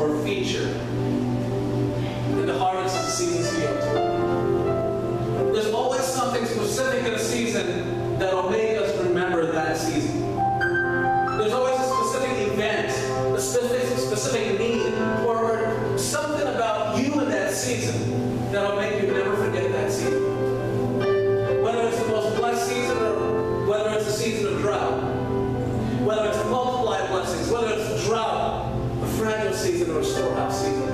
or a feature in the harvest of the season's field. There's always something specific in a season that will make us remember that season. There's always a specific event, a specific need, or something about you in that season that will make you never forget that season. Whether it's the most blessed season or whether it's a season of drought, whether it's multiplied blessings, whether it's a drought, a fragile season, or a storehouse season.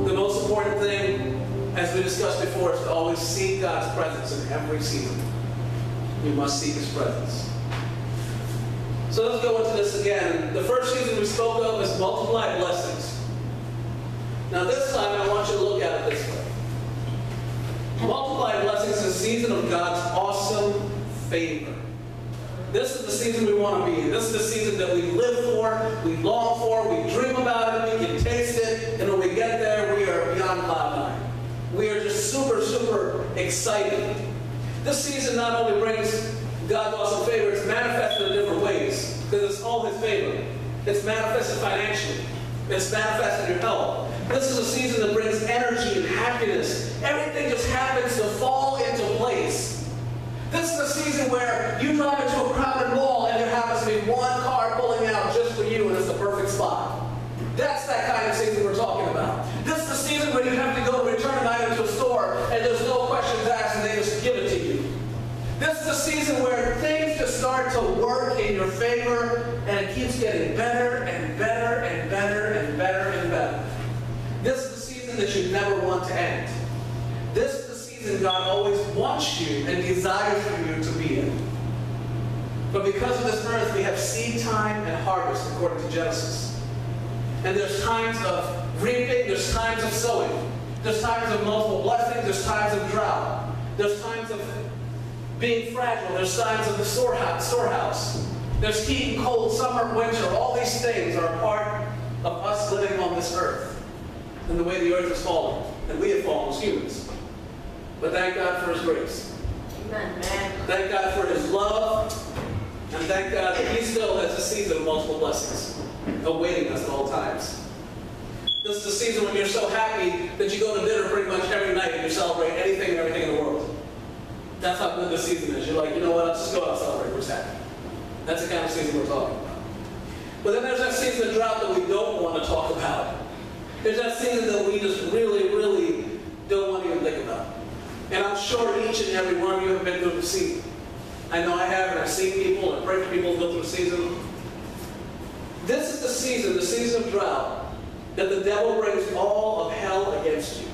The most important thing, as we discussed before, is to always seek God's presence in every season. You must seek His presence. So let's go into this again. The first season we spoke of is multiplied blessings. Now this time I want you to look at it this way. Multiplied blessings is a season of God's awesome favor. This is the season we want to be in. This is the season that we live for, we long for, we dream about it, we can taste it, and when we get there, we are beyond cloud nine. We are just super, super excited. This season not only brings God's awesome favor, it's manifested in different ways, because it's all His favor. It's manifested financially. It's manifested in your health. This is a season that brings energy and happiness. Everything just happens to fall into place. This is a season where you drive into a crowded mall and there happens to be one car pulling out just for you and it's the perfect spot. That's that kind of season we're talking about. This is the season where you have to go return an item to a store and there's no questions asked and they just give it to you. This is a season where things just start to work in your favor and it keeps getting better and better and better and better and better. This is the season that you never want to end. This is the season God always wants you and desires for you to be in. But because of this earth, we have seed time and harvest according to Genesis. And there's times of reaping, there's times of sowing. There's times of multiple blessings, there's times of drought. There's times of being fragile, there's times of the storehouse. There's heat and cold, summer, winter. All these things are a part of us living on this earth and the way the earth has fallen. And we have fallen as humans. But thank God for His grace. Amen. Thank God for His love. And thank God that He still has a season of multiple blessings awaiting us at all times. This is the season when you're so happy that you go to dinner pretty much every night and you celebrate anything and everything in the world. That's how good this season is. You're like, you know what, let's just go out and celebrate. We're just happy. That's the kind of season we're talking about. But then there's that season of drought that we don't want to talk about. There's that season that we just really, really don't want to even think about. And I'm sure each and every one of you have been through the season. I know I have, and I've seen people, and I pray for people who go through the season. This is the season of drought, that the devil brings all of hell against you.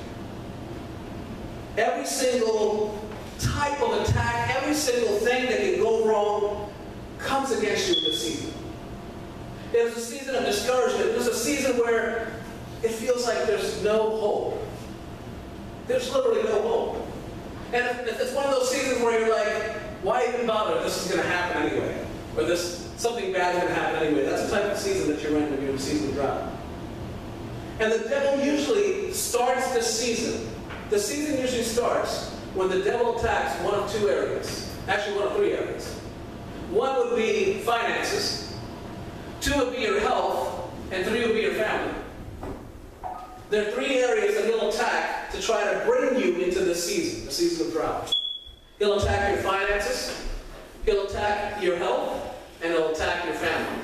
Every single type of attack, every single thing that can go wrong comes against you in this season. It's a season of discouragement. It's a season where it feels like there's no hope. There's literally no hope. And it's one of those seasons where you're like, why even bother? This is going to happen anyway. Or something bad is going to happen anyway. That's the type of season that you're in when you're in a season of drought. And the devil usually starts this season. The season usually starts when the devil attacks one of two areas. Actually, one of three areas. One would be finances. Two would be your health. And three would be your family. There are three areas that he'll attack to try to bring you into this season, the season of drought. He'll attack your finances, he'll attack your health, and he'll attack your family.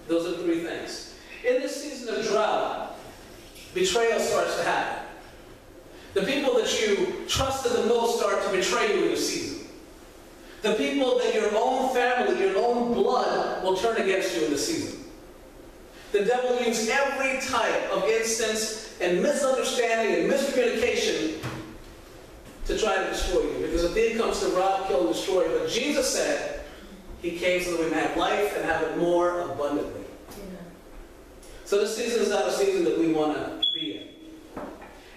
Those are the three things. In this season of drought, betrayal starts to happen. The people that you trusted the most start to betray you in this season. The people that your own family, your own blood will turn against you in this season. The devil will use every type of instance and misunderstanding and miscommunication to try to destroy you. Because the thief comes to rob, kill, and destroy. But Jesus said He came so that we may have life and have it more abundantly. Yeah. So this season is not a season that we want to be in.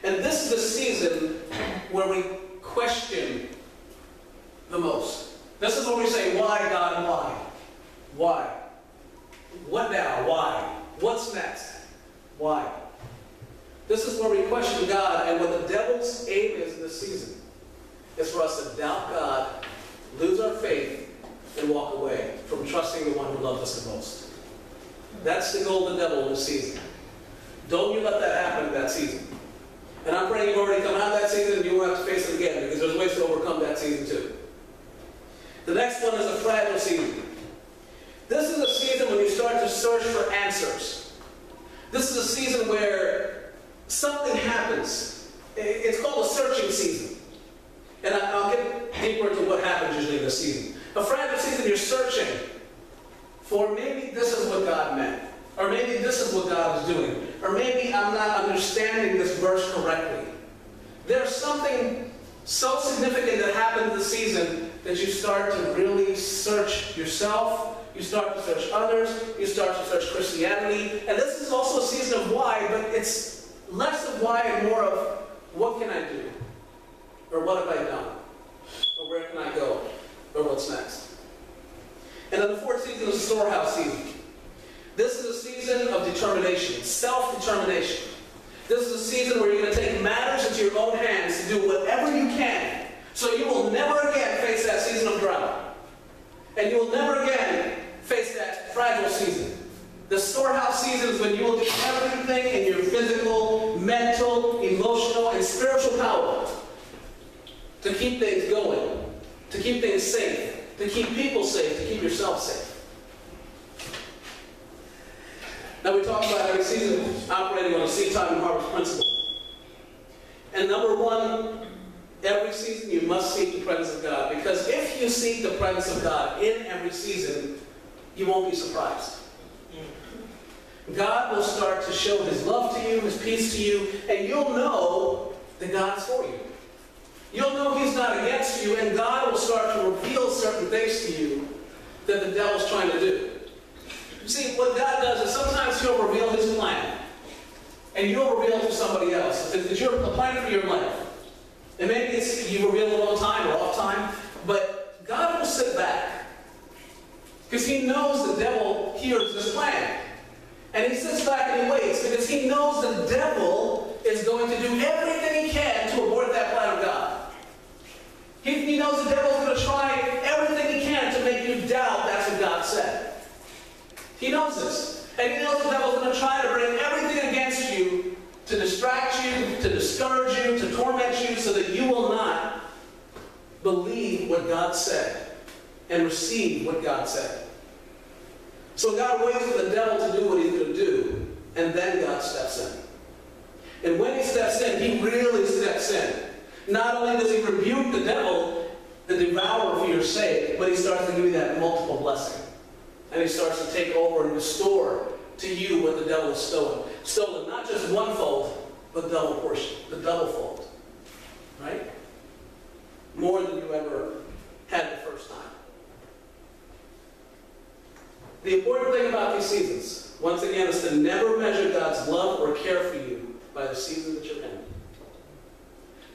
And this is the season where we question the most. This is when we say, why, God, and why? Why? What now? Why? What's next? Why? This is where we question God, and what the devil's aim is in this season is for us to doubt God, lose our faith, and walk away from trusting the one who loves us the most. That's the goal of the devil in this season. Don't you let that happen in that season. And I'm praying you've already come out of that season and you won't have to face it again, because there's ways to overcome that season too. The next one is a fragile season. This is a season when you start to search for answers. This is a season where something happens. It's called a searching season. And I'll get deeper into what happens usually in this season. A fragile season, you're searching for maybe this is what God meant. Or maybe this is what God is doing. Or maybe I'm not understanding this verse correctly. There's something so significant that happened this season that you start to really search yourself. You start to search others. You start to search Christianity. And this is also a season of why, but it's less of why and more of what can I do? Or what have I done? Or where can I go? Or what's next? And then the fourth season is the storehouse season. This is a season of determination, self-determination. This is a season where you're going to take matters into your own hands to do whatever you can, so you will never again face that season of drought. And you will never again face that fragile season. The storehouse season is when you will do everything in your physical, mental, emotional, and spiritual power to keep things going, to keep things safe, to keep people safe, to keep yourself safe. Now we talk about every season operating on a seed time and harvest principle. And number one, every season you must seek the presence of God. Because if you seek the presence of God in every season, you won't be surprised. God will start to show His love to you, His peace to you, and you'll know that God's for you. You'll know He's not against you, and God will start to reveal certain things to you that the devil's trying to do. You see, what God does is sometimes He'll reveal His plan, and you'll reveal it to somebody else. It's your plan for your life. And maybe it's you reveal it on time or off time, but God will sit back because He knows the devil hears this plan. And He sits back and He waits because He knows the devil is going to do everything he can to abort that plan of God. He knows the devil's going to try everything he can to make you doubt that's what God said. He knows this. And He knows the devil's going to try to bring everything against you to distract you, to discourage you, to torment you, so that you will not believe what God said and receive what God said. So God waits for the devil to do what he's going to do, and then God steps in. And when He steps in, He really steps in. Not only does He rebuke the devil, the devourer for your sake, but He starts to give you that multiple blessing. And He starts to take over and restore to you what the devil has stolen. Stolen not just one fold, but double portion, the double fold. Right? More than you ever had the first time. The important thing about these seasons, once again, is to never measure God's love or care for you by the season that you're in.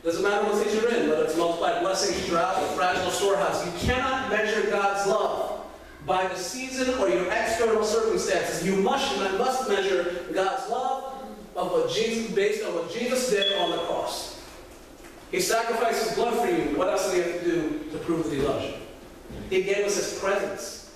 Doesn't matter what season you're in, whether it's multiplied blessings, drought, or fragile storehouse. You cannot measure God's love by the season or your external circumstances. You must measure God's love of what Jesus, based on what Jesus did on the cross. He sacrificed His blood for you. What else does He have to do to prove that He loves you? He gave us His presence,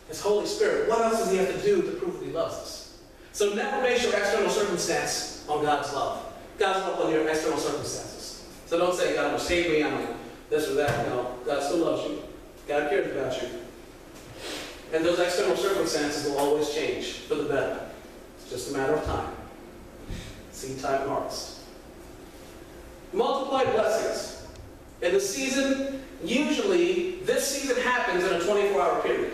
His Holy Spirit. What else does He have to do to prove that He loves us? So never base your external circumstance on God's love. God's love on your external circumstances. So don't say, God must hate me, I'm this or that. No, God still loves you. God cares about you. And those external circumstances will always change for the better. It's just a matter of time. Seed time and harvest. Multiplied blessings. In the season, usually this season happens in a 24-hour period.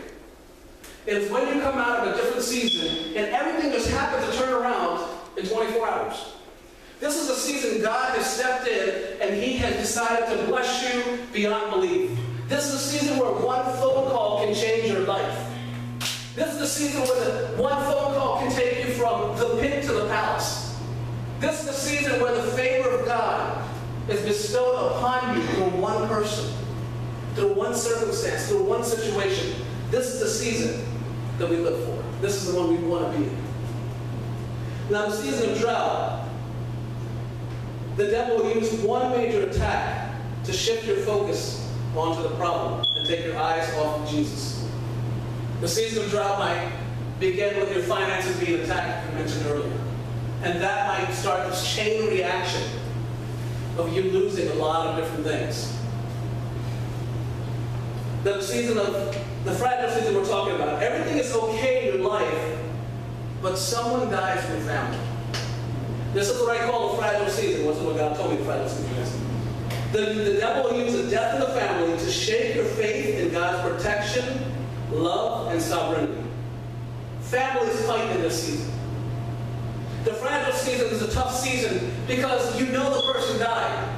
It's when you come out of a different season and everything just happens to turn around in 24 hours. This is a season God has stepped in and He has decided to bless you beyond belief. This is a season where one phone call can change your life. This is a season where one phone call can take you from the pit to the palace. This is a season where the favor of God is bestowed upon you through one person, through one circumstance, through one situation. This is the season that we live for. This is the one we want to be in. Now, the season of drought, the devil will use one major attack to shift your focus onto the problem and take your eyes off of Jesus. The season of drought might begin with your finances being attacked, as I mentioned earlier. And that might start this chain reaction of you losing a lot of different things. The season of the fragile season we're talking about, everything is okay in your life, but someone dies from your family. This is what I call a fragile season. What's what God told me the fragile season is. The devil will use the death in the family to shake your faith in God's protection, love, and sovereignty. Families fight in this season. The fragile season is a tough season because you know the person died,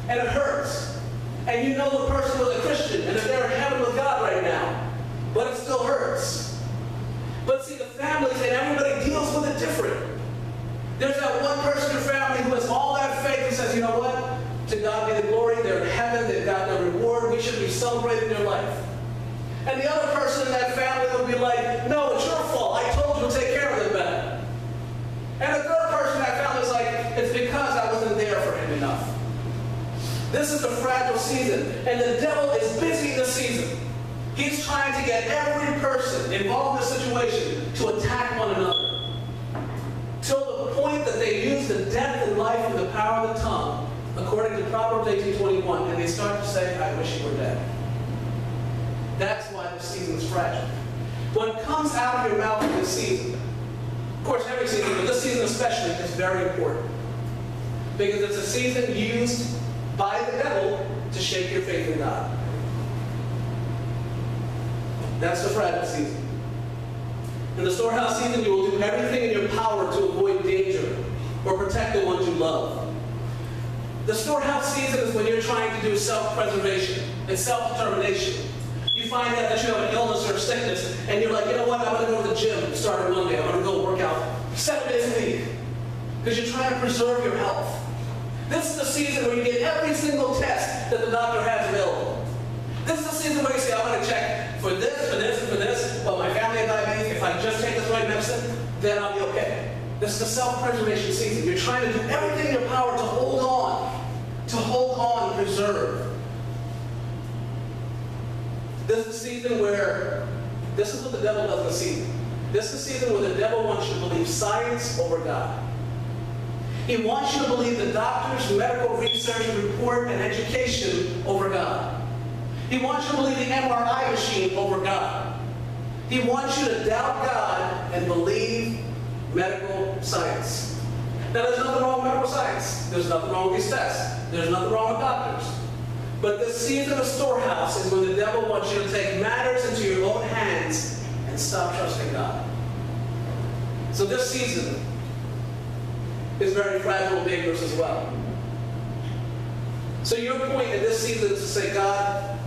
and it hurts. And you know the person was a Christian, and they're in heaven with God right now, but it still hurts. But see, the families and everybody deals with it different. There's that one person in your family who has all that faith and says, you know what? To God be the glory. They're in heaven. They've got their reward. We should be celebrating their life. And the other person in that family will be like, no, it's your fault. I told you to take care of them better. And the third person in that family is like, it's because I wasn't there for him enough. This is the fragile season. And the devil is busy this season. He's trying to get every person involved in this situation to attack one another. Till the point that they use the death and life and the power of the tongue, according to Proverbs 18:21, and they start to say, I wish you were dead. That's why this season is fragile. What comes out of your mouth in this season, of course every season, but this season especially, is very important. Because it's a season used by the devil to shake your faith in God. That's the fragile season. In the storehouse season, you will do everything in your power to avoid danger or protect the ones you love. The storehouse season is when you're trying to do self-preservation and self-determination. You find out that you have an illness or a sickness, and you're like, you know what, I'm going to go to the gym starting Monday. I'm going to go work out 7 days a week. Because you're trying to preserve your health. This is the season where you get every single test that the doctor has available. This is the season where you say, I'm going to check for this, for this, and for this. Well, my family has diabetes. If I just take this right medicine, then I'll be okay. This is the self-preservation season. You're trying to do everything in your power to hold on, preserve. This is the season where, this is what the devil does in the season. This is the season where the devil wants you to believe science over God. He wants you to believe the doctor's medical research report and education over God. He wants you to believe the MRI machine over God. He wants you to doubt God and believe medical science. Now, there's nothing wrong with medical science. There's nothing wrong with these tests. There's nothing wrong with doctors. But this season of storehouse is when the devil wants you to take matters into your own hands and stop trusting God. So this season is very fragile and dangerous as well. So your point in this season is to say, God,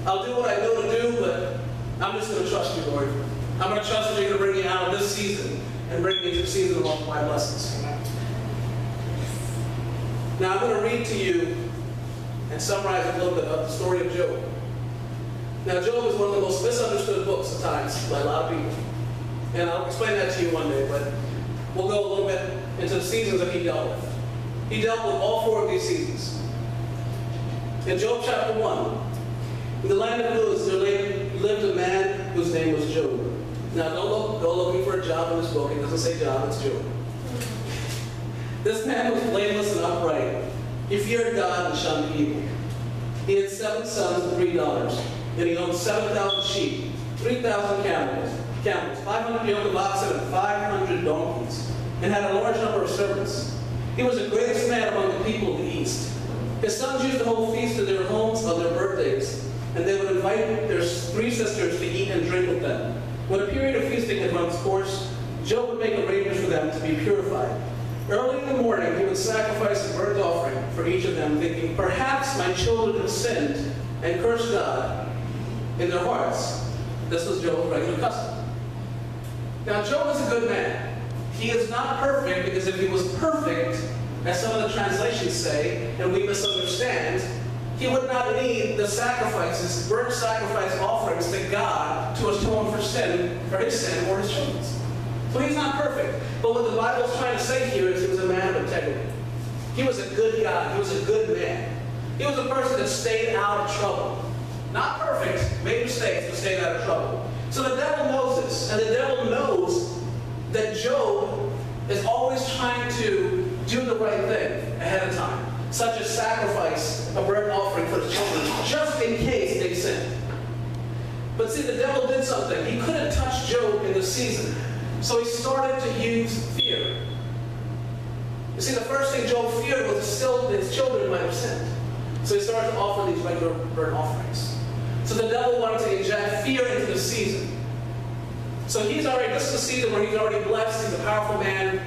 I'll do what I know to do, but I'm just going to trust you, Lord. I'm going to trust that you're going to bring me out of this season and bring me into the season of all my blessings. Now I'm going to read to you and summarize a little bit of the story of Job. Now Job is one of the most misunderstood books at times by a lot of people. And I'll explain that to you one day, but we'll go a little bit into the seasons that he dealt with. He dealt with all 4 of these seasons. In Job chapter 1, in the land of Uz, there lived a man whose name was Job. Now don't go looking for a job in this book. It doesn't say job, it's Job. This man was blameless and upright. He feared God and shunned evil. He had 7 sons and 3 daughters, and he owned 7,000 sheep, 3,000 camels, 500 yoke of oxen, and 500 donkeys, and had a large number of servants. He was the greatest man among the people of the East. His sons used to hold feasts in their homes on their birthdays, and they would invite their 3 sisters to eat and drink with them. When a period of feasting had run its course, Job would make arrangements for them to be purified. Early in the morning, he would sacrifice a burnt offering for each of them, thinking, perhaps my children have sinned and cursed God in their hearts. This was Job's regular custom. Now, Job is a good man. He is not perfect, because if he was perfect, as some of the translations say, and we misunderstand, he would not need the sacrifices, burnt sacrifice offerings to God to atone for sin, for his sin or his children's. So he's not perfect. But what the Bible is trying to say here is he was a man of integrity. He was a good guy. He was a good man. He was a person that stayed out of trouble. Not perfect, made mistakes, but stayed out of trouble. So the devil knows this, and the devil knows that Job is always trying to do the right thing ahead of time, such as sacrifice a burnt offering for his children, just in case they sin. But see, the devil did something. He couldn't touch Job in the season, so he started to use fear. You see, the first thing Job feared was still his children might have sinned. So he started to offer these regular burnt offerings. So the devil wanted to inject fear into the season. So this is a season where he's already blessed, he's a powerful man,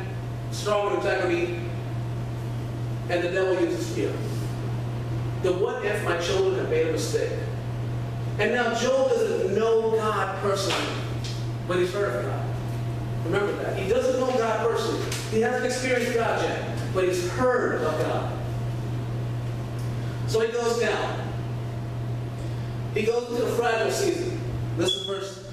strong in integrity, and the devil uses fear. The what if my children have made a mistake? And now Job doesn't know God personally, but he's heard of God. Remember that. He doesn't know God personally. He hasn't experienced God yet, but he's heard of God. So he goes down. He goes into the fragile season. This is verse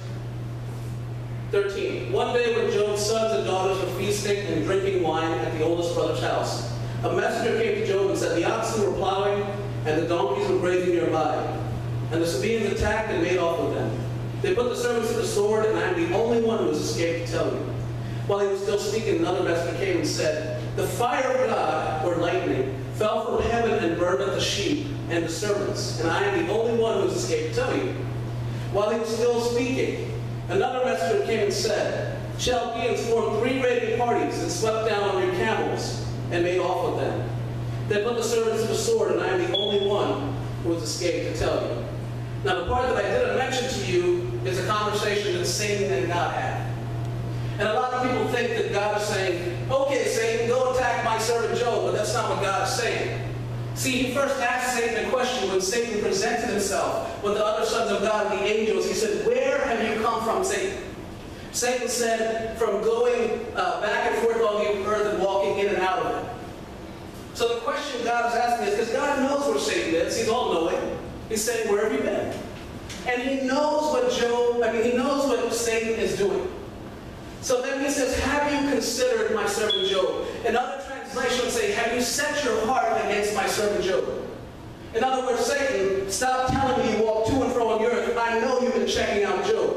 13. One day when Job's sons and daughters were feasting and drinking wine at the oldest brother's house, a messenger came to Job and said, the oxen were plowing and the donkeys were grazing nearby. And the Sabaeans attacked and made off with them. They put the servants to the sword, and I am the only one who has escaped to tell you. While he was still speaking, another messenger came and said, the fire of God, or lightning, fell from heaven and burned up the sheep and the servants, and I am the only one who has escaped to tell you. While he was still speaking, another messenger came and said, Chaldeans formed 3 raiding parties and swept down on your camels and made off with them. They put the servants to the sword, and I am the only one who has escaped to tell you. Now, the part that I didn't mention to you is a conversation that Satan and God had. And a lot of people think that God is saying, okay, Satan, go attack my servant Job, but that's not what God is saying. See, he first asked Satan a question when Satan presented himself with the other sons of God and the angels. He said, where have you come from, Satan? Satan said, from going back and forth on the earth and walking in and out of it. So the question God is asking is, because God knows where Satan is, he's all-knowing. He's saying, where have you been? And he knows what he knows what Satan is doing. So then he says, have you considered my servant Job? And other translations say, have you set your heart against my servant Job? In other words, Satan, stop telling me you walk to and fro on the earth. I know you've been checking out Job.